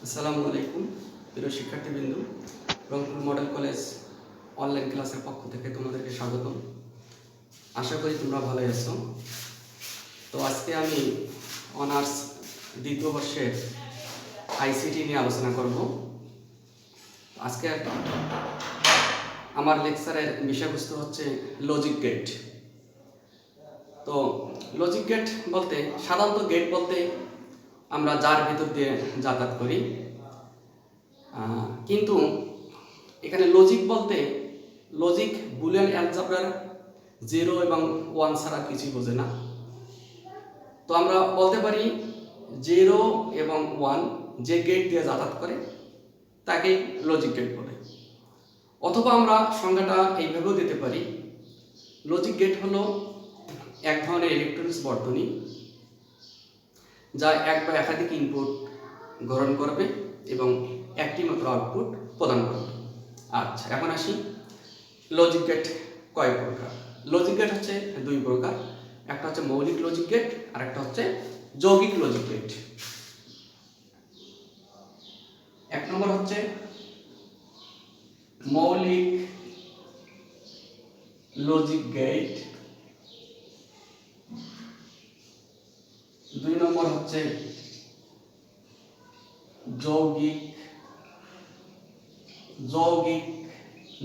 আসসালামু আলাইকুম প্রিয় শিক্ষার্থীবৃন্দু, রংপুর মডেল কলেজ অনলাইন ক্লাসের পক্ষ থেকে তোমাদেরকে স্বাগতম। আশা করি তোমরা ভালোই আছো। তো আজকে আমি অনার্স দ্বিতীয় বর্ষের আইসিটি নিয়ে আলোচনা করব। আজকে আমার লেকচারের বিষয়বস্তু হচ্ছে লজিক গেট। তো লজিক গেট বলতে সাধারণত গেট বলতে আমরা যার ভিতর দিয়ে যাতায়াত করি, কিন্তু এখানে লজিক বলতে লজিক বুলিয়ান অ্যালজেব্রার 0 এবং 1 ছাড়া কিছুই বোঝে না। তো আমরা বলতে পারি 0 এবং 1 যে গেট দিয়ে যাতায়াত করে তাকে লজিক গেট বলে। অথবা আমরা সংজ্ঞাটা এইভাবেও দিতে পারি, লজিক গেট হলো এক ধরনের ইলেকট্রনিক্স বর্তনী যা এক বা একাধিক ইনপুট গ্রহণ করবে এবং একটি মাত্র আউটপুট প্রদান করবে। আচ্ছা, এখন আসি লজিক গেট কয় প্রকার। লজিক গেট হচ্ছে দুই প্রকার, একটা হচ্ছে মৌলিক লজিক গেট আর একটা হচ্ছে যৌগিক লজিক গেট। এক নম্বর হচ্ছে মৌলিক লজিক গেট, দুই নম্বর হচ্ছে যৌগিক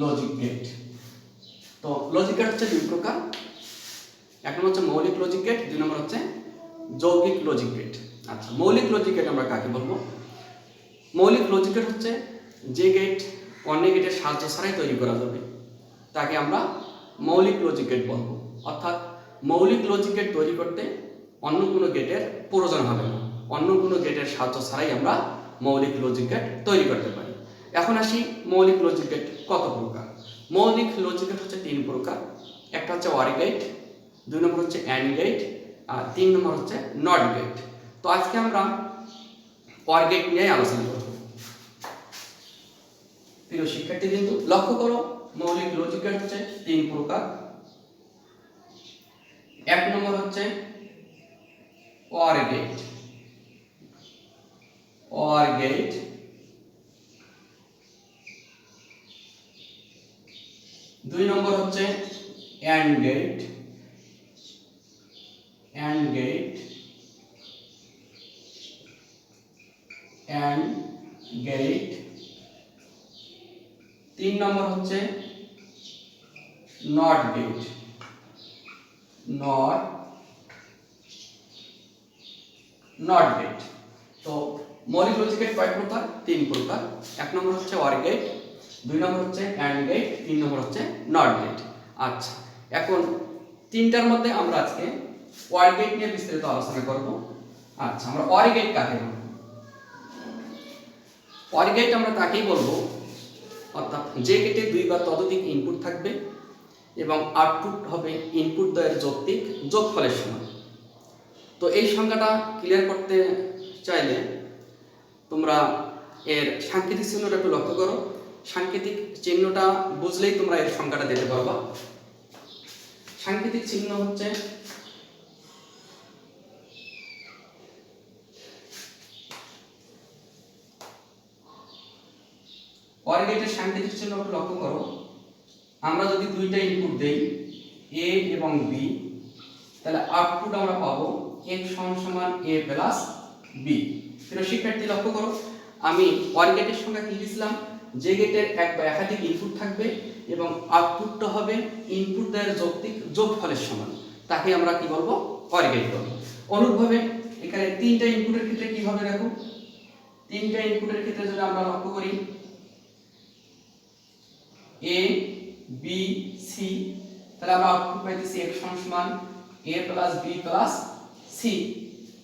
লজিক গেট। তো লজিক গেট হচ্ছে দুই প্রকার, এক নম্বর হচ্ছে মৌলিক লজিক গেট, দুই নম্বর হচ্ছে যৌগিক লজিক গেট। আচ্ছা, মৌলিক লজিক গেট আমরা কাকে বলবো? মৌলিক লজিক গেট হচ্ছে যে গেট অন্য গেটের সাহায্য ছাড়াই তৈরি করা যাবে তাকে আমরা মৌলিক লজিক গেট বলবো। অর্থাৎ মৌলিক লজিক গেট তৈরি করতে অন্য কোনো গেটের প্রয়োজন হবে না, অন্য কোনো গেটের সাহায্য ছাড়াই আমরা মৌলিক লজিক গেট তৈরি করতে পারি। এখন আসি মৌলিক লজিক গেট কত প্রকার। মৌলিক লজিক গেট হচ্ছে তিন প্রকার, একটা হচ্ছে ওয়ার গেট, দুই নম্বর হচ্ছে অ্যান্ড গেট আর তিন নম্বর হচ্ছে নট গেট। তো আজকে আমরা ওয়ার গেট নিয়ে আলোচনা করব। প্রিয় শিক্ষার্থী কিন্তু লক্ষ্য করো, মৌলিক লজিক গেট হচ্ছে তিন প্রকার। এক নম্বর হচ্ছে ওয়ার গেট, দুই নম্বর হচ্ছে অ্যান্ড গেট, তিন নম্বর হচ্ছে নট গেট, তো মৌলিক লজিক গেট কয় প্রকার? তিন প্রকার। এক নম্বর হচ্ছে ওয়ার গেট, দুই নম্বর হচ্ছে অ্যান্ড গেট, তিন নম্বর হচ্ছে নট গেট। আচ্ছা, এখন তিনটার মধ্যে আমরা আজকে ওয়ার গেট নিয়ে বিস্তারিত আলোচনা করব। আচ্ছা, আমরা ওয়ার গেট কাকে বলবো? ওয়ার গেট আমরা তাকেই বলবো অর্থাৎ যে গেটে দুই বা ততোধিক ইনপুট থাকবে এবং আউটপুট হবে ইনপুট দ্বয়ের যৌক্তিক যোগফলের সমান। তো এই সংজ্ঞাটা ক্লিয়ার করতে চাইলে তোমরা এর সাংকেতিক চিহ্নটা একটু লক্ষ্য করো। সাংকেতিক চিহ্নটা বুঝলেই তোমরা এর সংজ্ঞাটা দিতে পারবা। সাংকেতিক চিহ্ন হচ্ছে ওয়ার গেটের সাংকেতিক চিহ্ন একটু লক্ষ্য করো। আমরা যদি দুইটা ইনপুট দেই এ এবং বি, তাহলে আউটপুট আমরা পাবো x সমান a প্লাস b। প্রিয় শিক্ষার্থী লক্ষ্য করো, আমি ওয়ার গেটের সংজ্ঞা কি দিয়েছিলাম? যে গেটের এক বা একাধিক ইনপুট থাকবে এবং আউটপুটটা হবে ইনপুট দ্বয়ের যৌক্তিক যোগফলের সমান, তাকে আমরা কি বলবো? ওয়ার গেট বলবো। অনুরূপভাবে এখানে তিনটা ইনপুটের ক্ষেত্রে কি হবে দেখো, তিনটা ইনপুটের ক্ষেত্রে যদি আমরা লক্ষ্য করি a b c, তাহলে আমরা আউটপুট পাইতেছি x সমান a plus b plus c।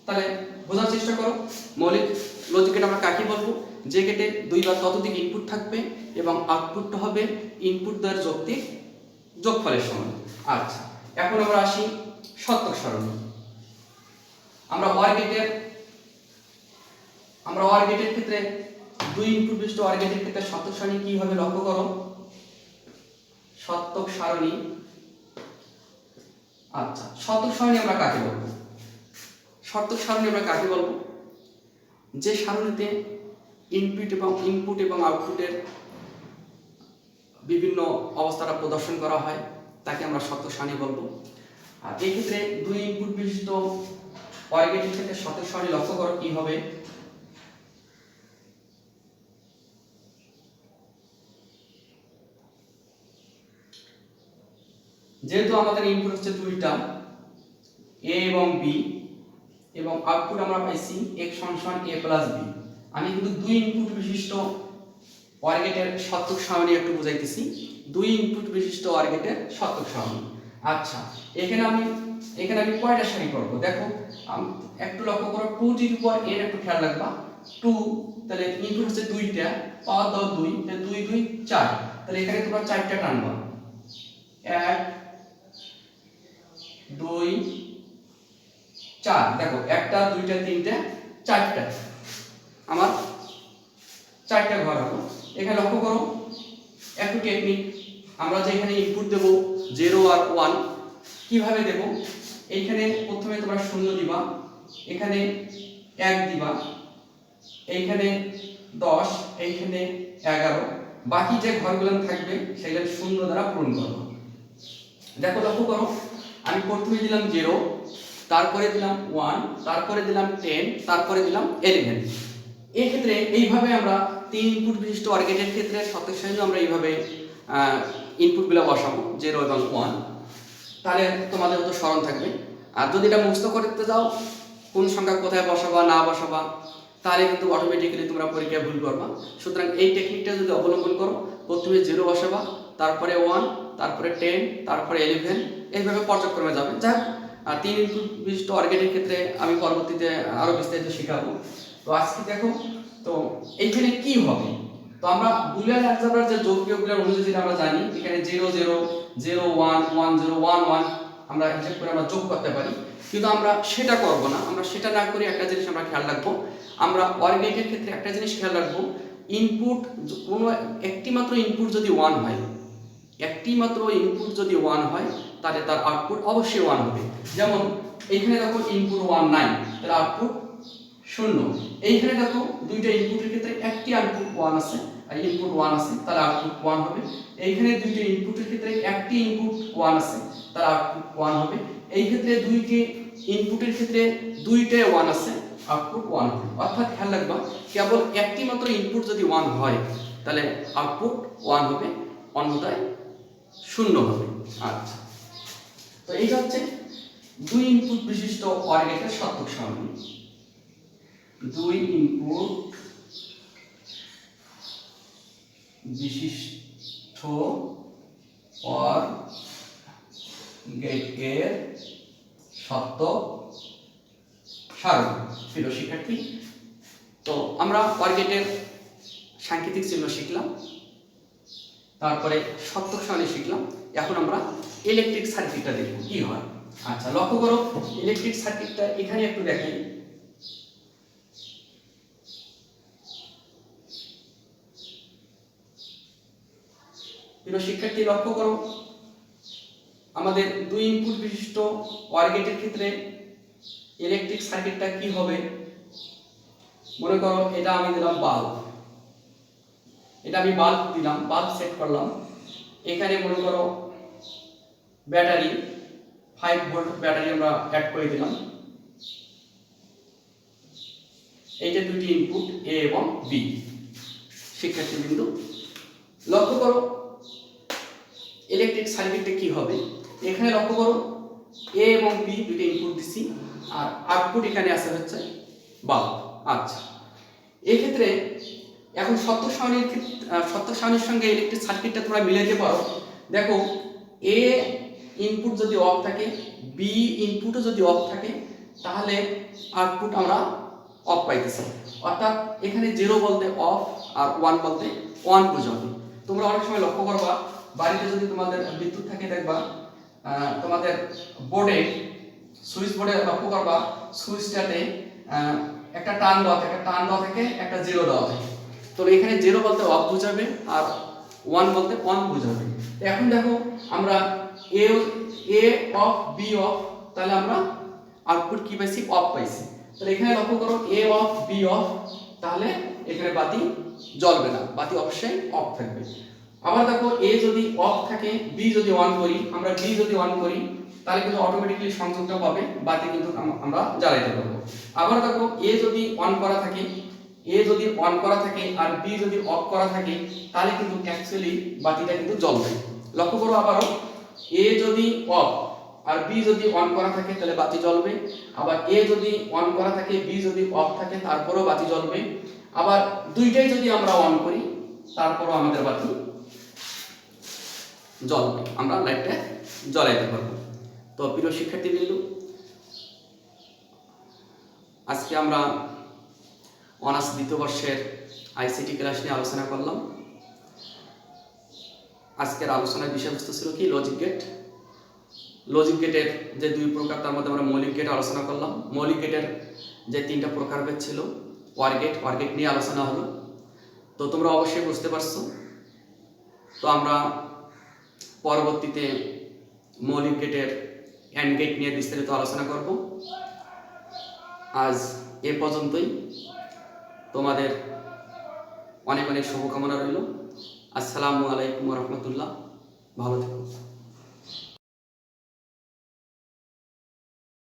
তাহলে বোঝার চেষ্টা করো, মৌলিক লজিক গেট আমরা কাকে বলবো? যে গেটে দুই বা ততোধিক ইনপুট থাকবে এবং আউটপুটটা হবে ইনপুট দ্বয়ের যৌক্তিক যোগফলের সমান। আচ্ছা, এখন আমরা আসি সত্যক সারণী। আমরা ওয়ার গেটের ক্ষেত্রে দুই ইনপুট বিশিষ্ট ওয়ার গেটের ক্ষেত্রে সত্যক সারণী কি হবে লক্ষ্য করো। সত্যক সারণী, আচ্ছা সত্যক সারণী আমরা কাকে বলবো? সত্যক সারণী আমরা কাকে বলবো? যে সারণীতে ইনপুট এবং আউটপুটের বিভিন্ন অবস্থাটা প্রদর্শন করা হয়, তাকে আমরা সত্য সারণী বলবো। আর এই ক্ষেত্রে দুই ইনপুট বিশিষ্ট OR গেটের ক্ষেত্রে সত্য সারণী লক্ষ্য করো কি হবে। যেহেতু আমাদের ইনপুট হচ্ছে দুইটা a এবং b এবং আউটপুট আমরা পাইছি x সমান a প্লাস b, আমি কিন্তু দুই ইনপুট বিশিষ্ট OR গেটের সত্যক সারণী একটু বুঝাইতেছি। দুই ইনপুট বিশিষ্ট OR গেটের সত্যক সারণী। আচ্ছা, এখানে আমি কয়টা সারি করব দেখো, একটু লক্ষ্য করো 2 টু দি পাওয়ার n, একটু খেয়াল রাখবা 2, তাহলে ইনপুট হচ্ছে দুইটা, পাওয়ার দাও 2, তাহলে 2 2 4, তাহলে এখানে তোমরা চারটা টানবা, 1 2 4, দেখো একটা দুইটা তিনটা চারটা, আমার চারটা ঘর হলো। এখানে লক্ষ্য করো একটু টেকনিক, আমরা যে এখানে ইনপুট দেব 0 আর 1 কিভাবে দেব, এইখানে প্রথমে তোমরা 0 দিবা, এখানে 1 দিবা, এইখানে 10, এইখানে 11, বাকি যে ঘরগুলো থাকবে সেগুলো 0 দ্বারা পূরণ করব। দেখো লক্ষ্য করো, আমি প্রথমে দিলাম 0, তারপরে দিলাম 1, তারপরে দিলাম 10, তারপরে দিলাম 11। এই ক্ষেত্রে এইভাবে আমরা তিন ইনপুট বিশিষ্ট OR গেটের ক্ষেত্রে সত্যক সারণী আমরা এইভাবে ইনপুটগুলো বসাবো 0 এবং 1, তাহলে তোমাদের তো স্মরণ থাকবে। আর যদি এটা মুখস্থ করতে যাও কোন সংখ্যা কোথায় বসাবা না বসাবা, তাহলে কিন্তু অটোমেটিক্যালি তোমরা পরীক্ষায় ভুল করবা। সুতরাং এই টেকনিকটা যদি অবলম্বন করো, প্রথমে 0 বসাবা, তারপরে 1, তারপরে 10, তারপরে 11, এইভাবে পর্যায়ক্রমে যাবে। যাক, আর তিন ইনপুট বিশিষ্ট OR গেটের ক্ষেত্রে আমি পরবর্তীতে আরো বিস্তারিত শেখাবো। তো আজকে দেখো, তো এইখানে কি হবে, তো আমরা বুলিয়ান অ্যালজেব্রার যে যোগবিয়োগগুলোর অনুযায়ী আমরা জানি এখানে 0 0 0 1 1 0 1 1 আমরা হিসাব করে আমরা যোগ করতে পারি, কিন্তু আমরা সেটা করব না। আমরা সেটা না করে একটা জিনিস আমরা খেয়াল রাখবো, আমরা OR গেটের ক্ষেত্রে একটা জিনিস খেয়াল রাখবো, ইনপুট কোনো একটি মাত্র ইনপুট যদি 1 হয়, একটি মাত্র ইনপুট যদি 1 হয়, তাহলে তার আউটপুট অবশ্যই 1 হবে। যেমন এইখানে দেখো ইনপুট 1 নাই, তাহলে আউটপুট 0। এইখানে দেখো দুইটা ইনপুটের ক্ষেত্রে একটি আউটপুট 1 আছে আর ইনপুট 1 আছে, তাহলে আউটপুট 1 হবে। এইখানে দুইটা ইনপুটের ক্ষেত্রে একটি ইনপুট 1 আছে, তাহলে আউটপুট 1 হবে। এই ক্ষেত্রে দুইটি ইনপুটের ক্ষেত্রে দুইটাই 1 আছে, আউটপুট 1 হবে। অর্থাৎ খেয়াল রাখবা, কেবল একটি মাত্র ইনপুট যদি 1 হয় তাহলে আউটপুট 1 হবে, অন্যথায় 0 হবে। আচ্ছা, তো এইটা হচ্ছে দুই ইনপুট বিশিষ্ট OR গেটের সত্যক সারণী। দুই ইনপুট বিশিষ্ট OR গেটের সত্যক সারণী। প্রিয় শিক্ষার্থী, তো আমরা OR গেটের সাংকেতিক চিহ্ন শিখলাম, তারপরে সত্যক সারণী শিখলাম, এখন আমরা ইলেকট্রিক সার্কিটটা দেখব কি হয়। আচ্ছা, লক্ষ্য করো ইলেকট্রিক সার্কিটটা এখানে একটু দেখেন। প্রিয় শিক্ষার্থী লক্ষ্য করো, আমাদের দুই ইনপুট বিশিষ্ট OR গেটের ক্ষেত্রে ইলেকট্রিক সার্কিটটা কি হবে। মনে করো এটা আমি দিলাম বাল্ব, এটা আমি বাল্ব দিলাম, বাল্ব সেট করলাম। এখানে মনে করো ব্যাটারি 5 ভোল্ট ব্যাটারি আমরা অ্যাড করে দিলাম। এইটা দুটি ইনপুট A এবং B। শিক্ষার্থী বিন্দু লক্ষ্য করো ইলেকট্রিক সার্কিটে কি হবে। এখানে লক্ষ্য করো A এবং B দুটো ইনপুট দিছি, আর আউটপুট এখানে আছে হচ্ছে বাল্ব। আচ্ছা, এই ক্ষেত্রে এখন সত্যক সারণীর সঙ্গে ইলেকট্রিক সার্কিটটা তোমরা মিলাইতে পারো। দেখো A ইনপুট যদি অফ থাকে, B ইনপুটও যদি অফ থাকে, তাহলে আউটপুট আমরা অফ পাইতেছি। অর্থাৎ এখানে 0 বলতে অফ আর 1 বলতে অন বোঝাবে। তোমরা অনেক সময় লক্ষ্য করবা, বাড়িতে যদি তোমাদের বিদ্যুৎ থাকে দেখবা তোমাদের বোর্ডে, সুইচ বোর্ডে লক্ষ্য করবা সুইচটাতে একটা টান দেওয়া থাকে, একটা 0 দেওয়া থাকে। তো এখানে 0 বলতে অফ বোঝাবে আর 1 বলতে অন বোঝাবে। এখন দেখো আমরা A অফ B অফ, তাহলে আমরা আউটপুট কি পাইছি, অফ পাইছি। তাহলে এখানে লক্ষ্য করো A অফ B অফ, তাহলে এখানে বাতি জ্বলবে না, বাতি অবশ্যই অফ থাকবে। আবার দেখো এ যদি অফ থাকে, বি যদি অন করি, আমরা বি যদি অন করি তাহলে কিন্তু অটোমেটিক্যালি সংযোগটা পাবে, বাতি কিন্তু আমরা জ্বালাইতে পারবো। আবার দেখো এ যদি অন করা থাকে, এ যদি অন করা থাকে আর বি যদি অফ করা থাকে তাহলে কিন্তু অ্যাকচুয়ালি বাতিটা কিন্তু জ্বলবে। লক্ষ্য করো আবারও, এ যদি অফ আর বি যদি অন করা থাকে তাহলে বাতি জ্বলবে। আবার এ যদি অন করা থাকে, বি যদি অফ থাকে তারপরেও বাতি জ্বলবে। আবার দুইটাই যদি আমরা অন করি তারপরও আমাদের বাতি জ্বলবে, আমরা লাইটটা জ্বলাইতে পারবো। তো প্রিয় শিক্ষার্থীবৃন্দ, আজকে আমরা অনার্স দ্বিতীয় বর্ষের আইসিটি ক্লাস নিয়ে আলোচনা করলাম। আজকের আলোচনার বিষয়বস্তু ছিল কি, লজিক গেট। লজিক গেটের যে দুই প্রকার, তার মধ্যে আমরা মৌলিক গেট আলোচনা করলাম। মৌলিক গেটের যে তিনটা প্রকারভেদ ছিল, ওয়ার গেট নিয়ে আলোচনা হলো। তো তোমরা অবশ্যই বুঝতে পারছো। তো আমরা পরবর্তীতে মৌলিক গেটের অ্যান্ড গেট নিয়ে বিস্তারিত আলোচনা করব। আজ এ পর্যন্তই। তোমাদের অনেক অনেক শুভকামনা রইল। আসসালামু আলাইকুম ওয়া রাহমাতুল্লাহ। ভালো থেকো।